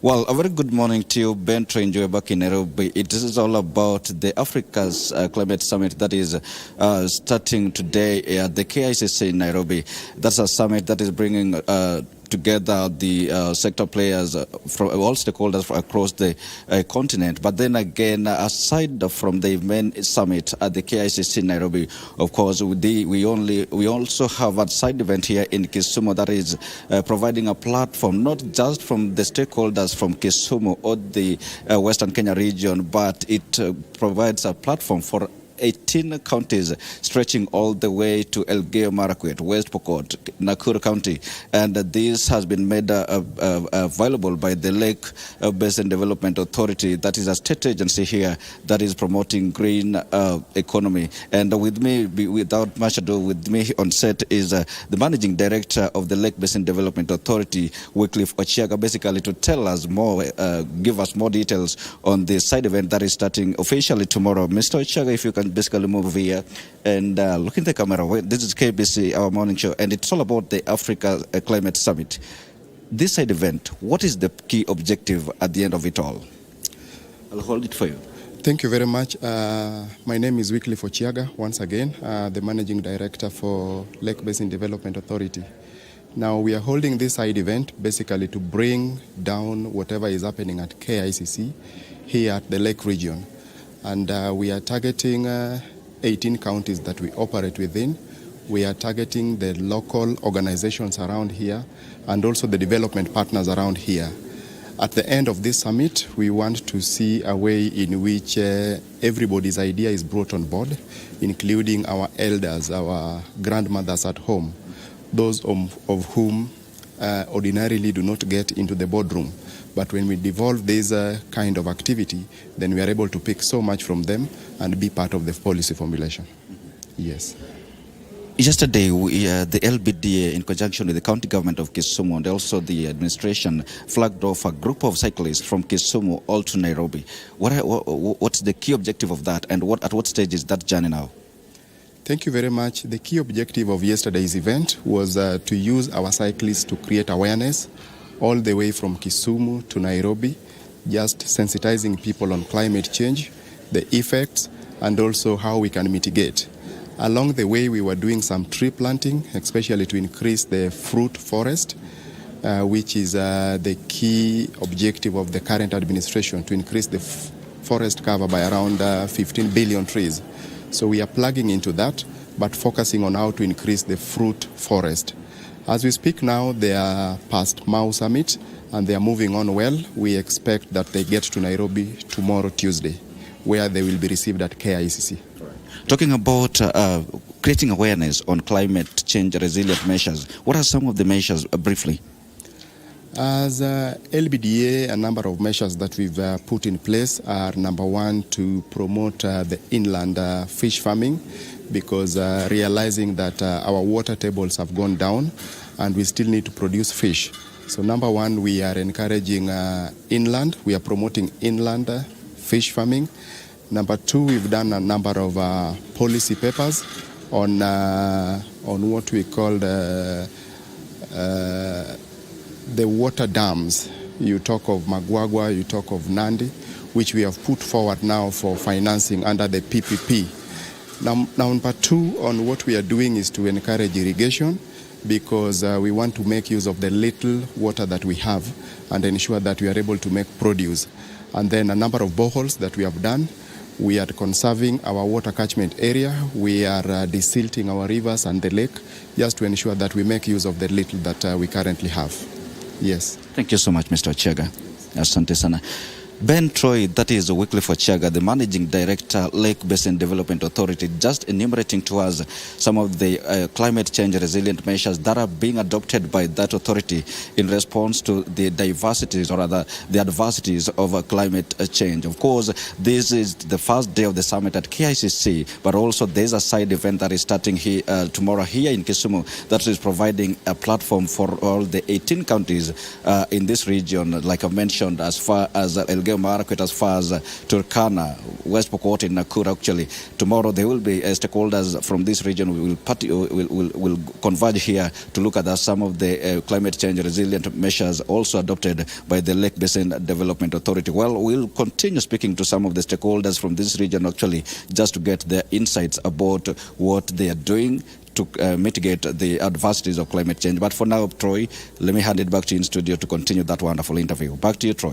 Well, a very good morning to you, Ben Trenjoy, back in Nairobi. It is all about the Africa's Climate Summit that is starting today at the KICC in Nairobi. That's a summit that is bringing together the sector players from all stakeholders across the continent. But then again, aside from the main summit at the KICC in Nairobi, of course, we also have a side event here in Kisumu that is providing a platform, not just from the stakeholders from Kisumu or the Western Kenya region, but it provides a platform for 18 counties stretching all the way to Elgeyo Marakwet, West Pokot, Nakuru County. And this has been made available by the Lake Basin Development Authority, that is a state agency here that is promoting green economy. And with me, without much ado, with me on set is the Managing Director of the Lake Basin Development Authority, Wycliffe Ochiaga, basically to tell us more, give us more details on the side event that is starting officially tomorrow. Mr. Ochiaga, if you can basically move here and look in the camera. This is KBC, our morning show, and it's all about the Africa Climate Summit. This side event, what is the key objective at the end of it all? I'll hold it for you. Thank you very much. My name is Wycliffe Ochiaga, once again, the Managing Director for Lake Basin Development Authority. Now, we are holding this side event basically to bring down whatever is happening at KICC here at the Lake region. And we are targeting 18 counties that we operate within. We are targeting the local organizations around here and also the development partners around here. At the end of this summit, we want to see a way in which everybody's idea is brought on board, including our elders, our grandmothers at home, those of whom ordinarily do not get into the boardroom. But when we devolve this kind of activity, then we are able to pick so much from them and be part of the policy formulation. Yes. Yesterday, the LBDA, in conjunction with the county government of Kisumu and also the administration, flagged off a group of cyclists from Kisumu all to Nairobi. What's the key objective of that, and at what stage is that journey now? Thank you very much. The key objective of yesterday's event was to use our cyclists to create awareness all the way from Kisumu to Nairobi, just sensitizing people on climate change, the effects, and also how we can mitigate. Along the way, we were doing some tree planting, especially to increase the fruit forest, which is the key objective of the current administration, to increase the forest cover by around 15 billion trees. So we are plugging into that, but focusing on how to increase the fruit forest. As we speak now, they are past Mau Summit and they are moving on well. We expect that they get to Nairobi tomorrow, Tuesday, where they will be received at KICC. Talking about creating awareness on climate change resilient measures, what are some of the measures briefly? As LBDA, a number of measures that we've put in place are, number one, to promote the inland fish farming, because realizing that our water tables have gone down and we still need to produce fish. So number one, we are encouraging inland. We are promoting inland fish farming. Number two, we've done a number of policy papers on what we call the water dams. You talk of Magwagwa, you talk of Nandi, which we have put forward now for financing under the PPP. Now, number two, on what we are doing is to encourage irrigation, because we want to make use of the little water that we have and ensure that we are able to make produce. And then a number of boreholes that we have done. We are conserving our water catchment area. We are desilting our rivers and the lake, just to ensure that we make use of the little that we currently have. Yes. Thank you so much, Mr. Ochiaga. Asante sana. Ben Troy, that is Wycliffe Ochiaga, the Managing Director, Lake Basin Development Authority, just enumerating to us some of the climate change resilient measures that are being adopted by that authority in response to the diversities, or rather the adversities of climate change. Of course, this is the first day of the summit at KICC, but also there's a side event that is starting here tomorrow here in Kisumu that is providing a platform for all the 18 counties in this region, like I mentioned, as far as Elgeyo Marakwet, as far as Turkana, West Pokot, and Nakuru. Actually, tomorrow there will be stakeholders from this region will converge here to look at some of the climate change resilient measures also adopted by the Lake Basin Development Authority. Well, we'll continue speaking to some of the stakeholders from this region actually just to get their insights about what they are doing to mitigate the adversities of climate change. But for now, Troy, let me hand it back to you in studio to continue that wonderful interview. Back to you, Troy.